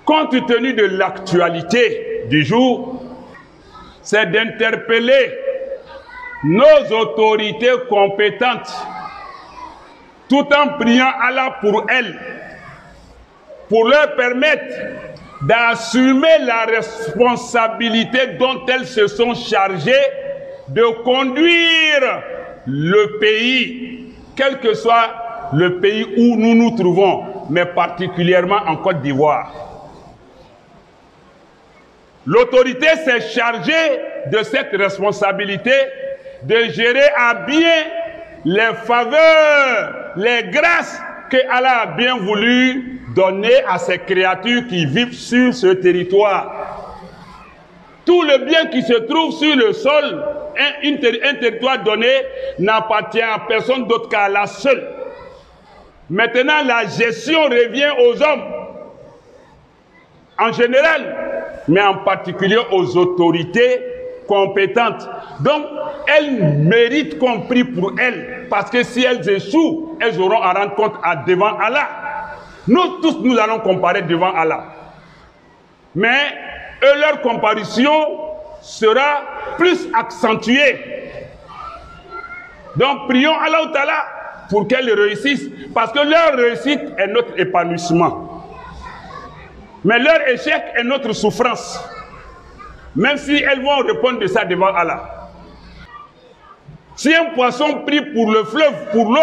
compte tenu de l'actualité du jour, c'est d'interpeller nos autorités compétentes tout en priant Allah pour elles, pour leur permettre d'assumer la responsabilité dont elles se sont chargées de conduire le pays, quel que soit le pays où nous nous trouvons, mais particulièrement en Côte d'Ivoire. L'autorité s'est chargée de cette responsabilité de gérer à bien les faveurs, les grâces que Allah a bien voulu donner à ces créatures qui vivent sur ce territoire. Tout le bien qui se trouve sur le sol, un territoire donné, n'appartient à personne d'autre qu'à Allah seul. Maintenant, la gestion revient aux hommes, en général, mais en particulier aux autorités compétentes. Donc, elles méritent qu'on prie pour elles, parce que si elles échouent, elles auront à rendre compte devant Allah. Nous tous, nous allons comparer devant Allah. Mais eux, leur comparution sera plus accentuée. Donc, prions Allah Ta'ala pour qu'elles réussissent, parce que leur réussite est notre épanouissement. Mais leur échec est notre souffrance. Même si elles vont répondre de ça devant Allah. Si un poisson prie pour le fleuve, pour l'eau,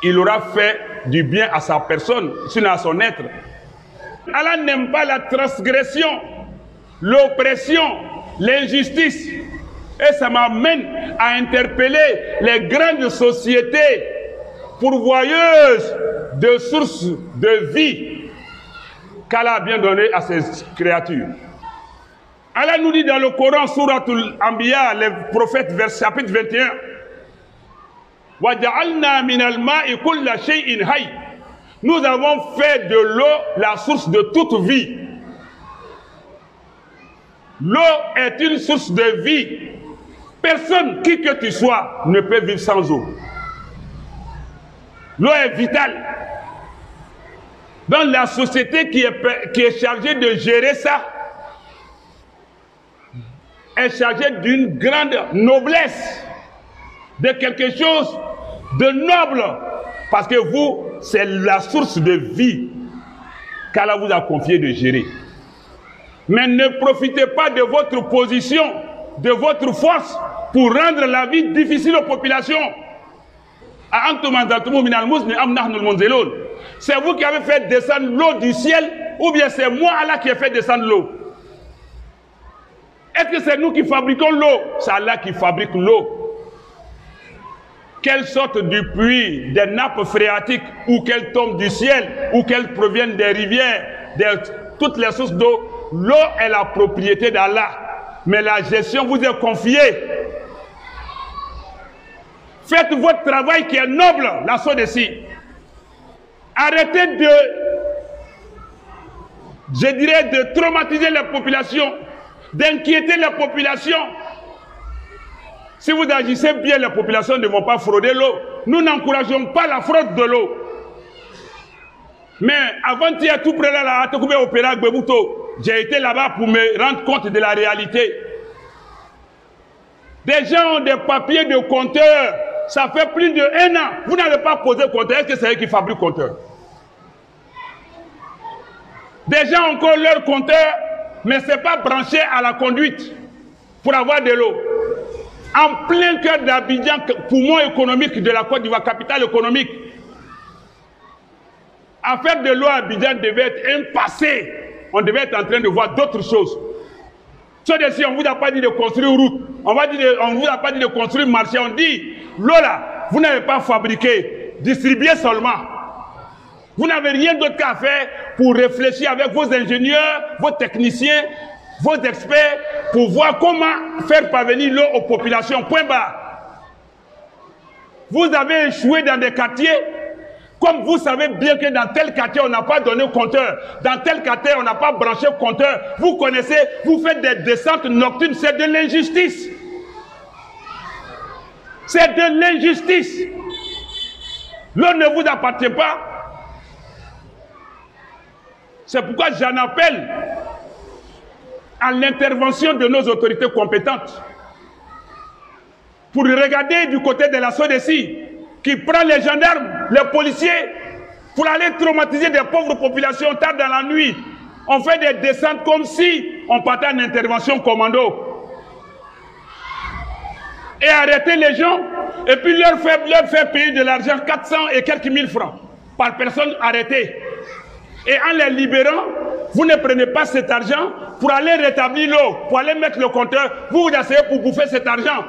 il aura fait du bien à sa personne, sinon à son être. Allah n'aime pas la transgression, l'oppression, l'injustice. Et ça m'amène à interpeller les grandes sociétés pourvoyeuses de sources de vie qu'Allah a bien donné à ces créatures. Allah nous dit dans le Coran, Souratul Anbiya, les prophètes, chapitre 21, وَجَعَلْنَا مِنَ الْمَاءِ كُلَّ شَيْءٍ حَيٍّ. Nous avons fait de l'eau la source de toute vie. L'eau est une source de vie. Personne, qui que tu sois, ne peut vivre sans eau. L'eau est vitale. Dans la société qui est chargée de gérer ça, est chargée d'une grande noblesse, de quelque chose de noble, parce que vous, c'est la source de vie qu'Allah vous a confié de gérer. Mais ne profitez pas de votre position, de votre force, pour rendre la vie difficile aux populations. C'est vous qui avez fait descendre l'eau du ciel, ou bien c'est moi, Allah, qui ai fait descendre l'eau? Est-ce que c'est nous qui fabriquons l'eau? C'est Allah qui fabrique l'eau. Qu'elle sorte du puits, des nappes phréatiques, ou qu'elle tombe du ciel, ou qu'elle provienne des rivières, de toutes les sources d'eau, l'eau est la propriété d'Allah. Mais la gestion vous est confiée. Faites votre travail qui est noble, la Sodeci. Arrêtez de traumatiser la population, d'inquiéter la population. Si vous agissez bien, les populations ne vont pas frauder l'eau. Nous n'encourageons pas la fraude de l'eau. Mais avant-hier, tout près là, j'ai été là-bas pour me rendre compte de la réalité. Des gens ont des papiers de compteur. Ça fait plus de 1 an. Vous n'avez pas posé compteur. Est-ce que c'est eux qui fabriquent compteur? Des gens ont encore leur compteur, mais ce n'est pas branché à la conduite pour avoir de l'eau. En plein cœur d'Abidjan, poumon économique de la Côte d'Ivoire, capitale économique. À faire de l'eau à Abidjan devait être un passé. On devait être en train de voir d'autres choses. On ne vous a pas dit de construire une route. On ne vous a pas dit de construire un marché. On dit, l'eau là, vous n'avez pas fabriqué. Distribuez seulement. Vous n'avez rien d'autre qu'à faire pour réfléchir avec vos ingénieurs, vos techniciens, vos experts, pour voir comment faire parvenir l'eau aux populations. Point barre. Vous avez échoué dans des quartiers, comme vous savez bien que dans tel quartier, on n'a pas donné compteur. Dans tel quartier, on n'a pas branché compteur. Vous connaissez, vous faites des descentes nocturnes, c'est de l'injustice. C'est de l'injustice. L'eau ne vous appartient pas. C'est pourquoi j'en appelle à l'intervention de nos autorités compétentes pour regarder du côté de la SODECI qui prend les gendarmes, les policiers pour aller traumatiser des pauvres populations tard dans la nuit. On fait des descentes comme si on partait en intervention commando. Et arrêter les gens et puis leur faire payer de l'argent, 400 et quelques mille francs par personne arrêtée. Et en les libérant, vous ne prenez pas cet argent pour aller rétablir l'eau, pour aller mettre le compteur, vous asseyez pour bouffer cet argent.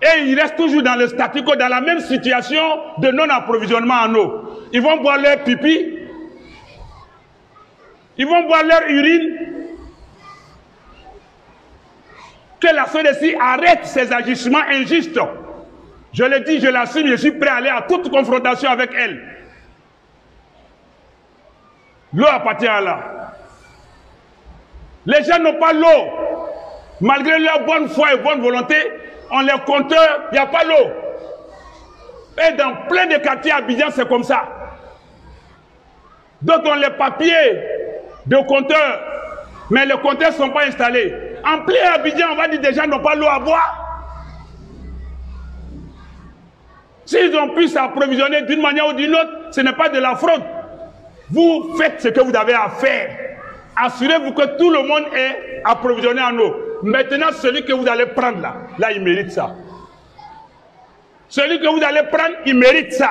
Et ils restent toujours dans le statu quo, dans la même situation de non-approvisionnement en eau. Ils vont boire leur pipi, ils vont boire leur urine. Que la SODECI arrête ces agissements injustes. Je le dis, je l'assume, je suis prêt à aller à toute confrontation avec elle. L'eau appartient à là. Les gens n'ont pas l'eau. Malgré leur bonne foi et bonne volonté, on les compteurs, il n'y a pas l'eau. Et dans plein de quartiers à Abidjan, c'est comme ça. Donc on les papiers de compteurs, mais les compteurs ne sont pas installés. En plein Abidjan, on va dire que des gens n'ont pas l'eau à boire. S'ils ont pu s'approvisionner d'une manière ou d'une autre, ce n'est pas de la fraude. Vous faites ce que vous avez à faire. Assurez-vous que tout le monde est approvisionné en eau. Maintenant, celui que vous allez prendre là, il mérite ça. Celui que vous allez prendre, il mérite ça.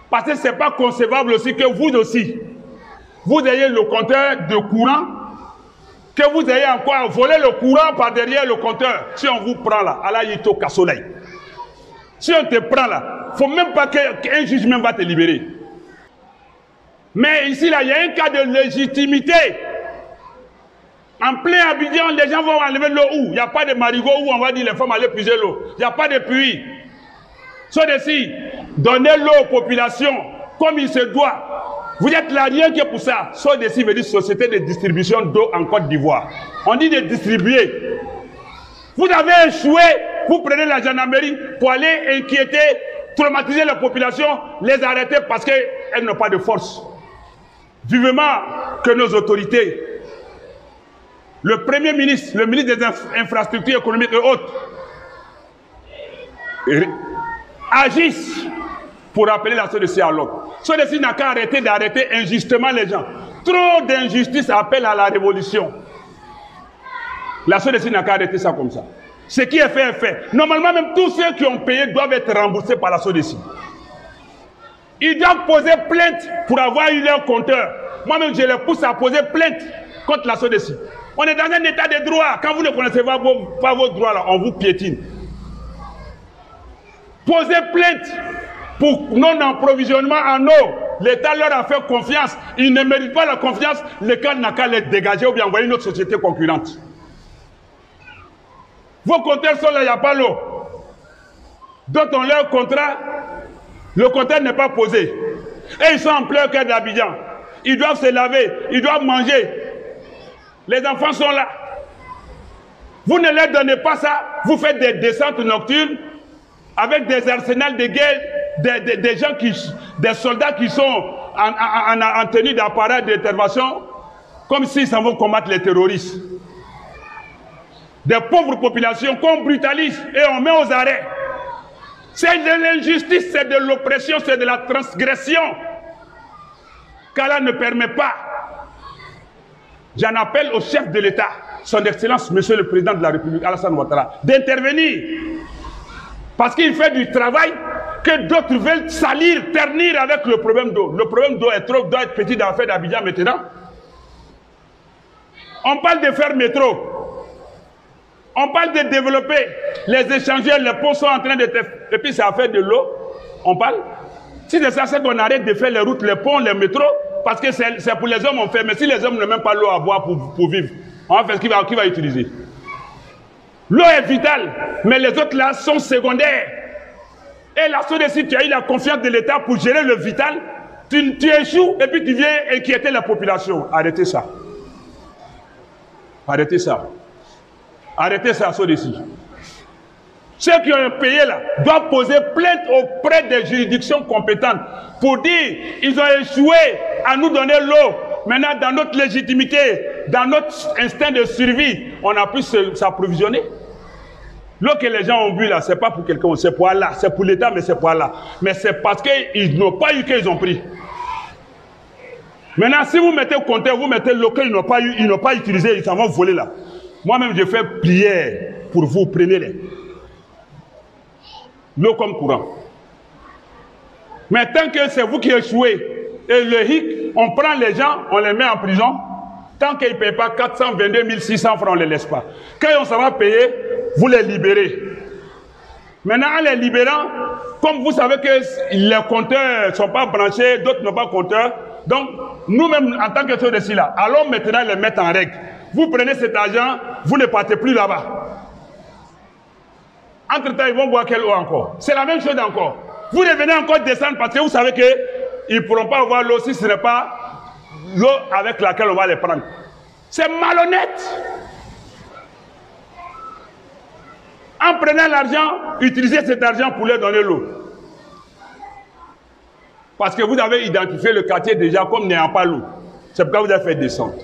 Parce que ce n'est pas concevable aussi que vous aussi, vous ayez le compteur de courant, que vous ayez encore volé le courant par derrière le compteur. Si on vous prend là, Allah yito kasoleil. Si on te prend là, il ne faut même pas qu'un juge même va te libérer. Mais ici, là, il y a un cas de légitimité. En plein Abidjan, les gens vont enlever l'eau où? Il n'y a pas de marigot où on va dire les femmes aller puiser l'eau. Il n'y a pas de puits. SODECI, donnez l'eau aux populations comme il se doit. Vous êtes là rien que pour ça. SODECI veut dire Société de distribution d'eau en Côte d'Ivoire. On dit de distribuer. Vous avez échoué, vous prenez la gendarmerie pour aller inquiéter, traumatiser la population, les arrêter parce qu'elles n'ont pas de force. Vivement que nos autorités, le Premier ministre, le ministre des Infrastructures économiques et autres, agissent pour appeler la SODECI à l'ordre. SODECI n'a qu'à arrêter d'arrêter injustement les gens. Trop d'injustice appelle à la révolution. La SODECI n'a qu'à arrêter ça comme ça. Ce qui est fait est fait. Normalement, même tous ceux qui ont payé doivent être remboursés par la SODECI. Ils doivent poser plainte pour avoir eu leur compteur. Moi-même, je les pousse à poser plainte contre la SODECI. On est dans un état de droit. Quand vous ne connaissez pas vos droits, là, on vous piétine. Posez plainte pour non-approvisionnement en eau. L'État leur a fait confiance. Ils ne méritent pas la confiance. L'État n'a qu'à les dégager ou bien envoyer une autre société concurrente. Vos compteurs sont là, il n'y a pas l'eau. D'autres ont leur contrat. Le compteur n'est pas posé. Et ils sont en plein cœur d'Abidjan. Ils doivent se laver, ils doivent manger. Les enfants sont là. Vous ne leur donnez pas ça. Vous faites des descentes nocturnes avec des arsenals de guerre, des gens des soldats qui sont en tenue d'appareil d'intervention, comme s'ils s'en vont combattre les terroristes. Des pauvres populations qu'on brutalise et on met aux arrêts. C'est de l'injustice, c'est de l'oppression, c'est de la transgression qu'Allah ne permet pas. J'en appelle au chef de l'État, son Excellence, Monsieur le Président de la République, Alassane Ouattara, d'intervenir. Parce qu'il fait du travail que d'autres veulent salir, ternir avec le problème d'eau. Le problème d'eau doit être petit dans l'affaire d'Abidjan maintenant. On parle de faire métro. On parle de développer les échangeurs, les ponts sont en train de... Et puis c'est affaire de l'eau, on parle. Si c'est ça, c'est qu'on arrête de faire les routes, les ponts, les métros, parce que c'est pour les hommes on fait. Mais si les hommes n'ont même pas l'eau à boire pour vivre, on va faire ce qui va utiliser. L'eau est vitale, mais les autres là sont secondaires. Et la SODECI, tu as eu la confiance de l'État pour gérer le vital, tu échoues et puis tu viens inquiéter la population. Arrêtez ça. Arrêtez ça. Arrêtez ça, SODECI. Ceux qui ont payé là doivent poser plainte auprès des juridictions compétentes pour dire ils ont échoué à nous donner l'eau. Maintenant, dans notre légitimité, dans notre instinct de survie, on a pu s'approvisionner. L'eau que les gens ont bu là, c'est pas pour quelqu'un, c'est pour Allah, c'est pour l'État, mais c'est pour Allah. Mais c'est parce qu'ils n'ont pas eu qu'ils ont pris. Maintenant, si vous mettez au compteur, vous mettez l'eau qu'ils n'ont pas utilisé, ils s'en vont voler là. Moi-même, je fais prière pour vous, prenez-les. L'eau comme courant. Mais tant que c'est vous qui échouez, et le hic, on prend les gens, on les met en prison, tant qu'ils ne payent pas 422 600 francs, on ne les laisse pas. Quand on s'en va payer, vous les libérez. Maintenant, en les libérant, comme vous savez que les compteurs ne sont pas branchés, d'autres n'ont pas compteur, donc nous-mêmes, en tant que ceux de là, allons maintenant les mettre en règle. Vous prenez cet argent, vous ne partez plus là-bas. Entre-temps, ils vont boire quelle eau encore? C'est la même chose encore. Vous revenez encore descendre parce que vous savez qu'ils ne pourront pas avoir l'eau si ce n'est pas l'eau avec laquelle on va les prendre. C'est malhonnête. En prenant l'argent, utilisez cet argent pour leur donner l'eau. Parce que vous avez identifié le quartier déjà comme n'ayant pas l'eau. C'est pourquoi vous avez fait descendre.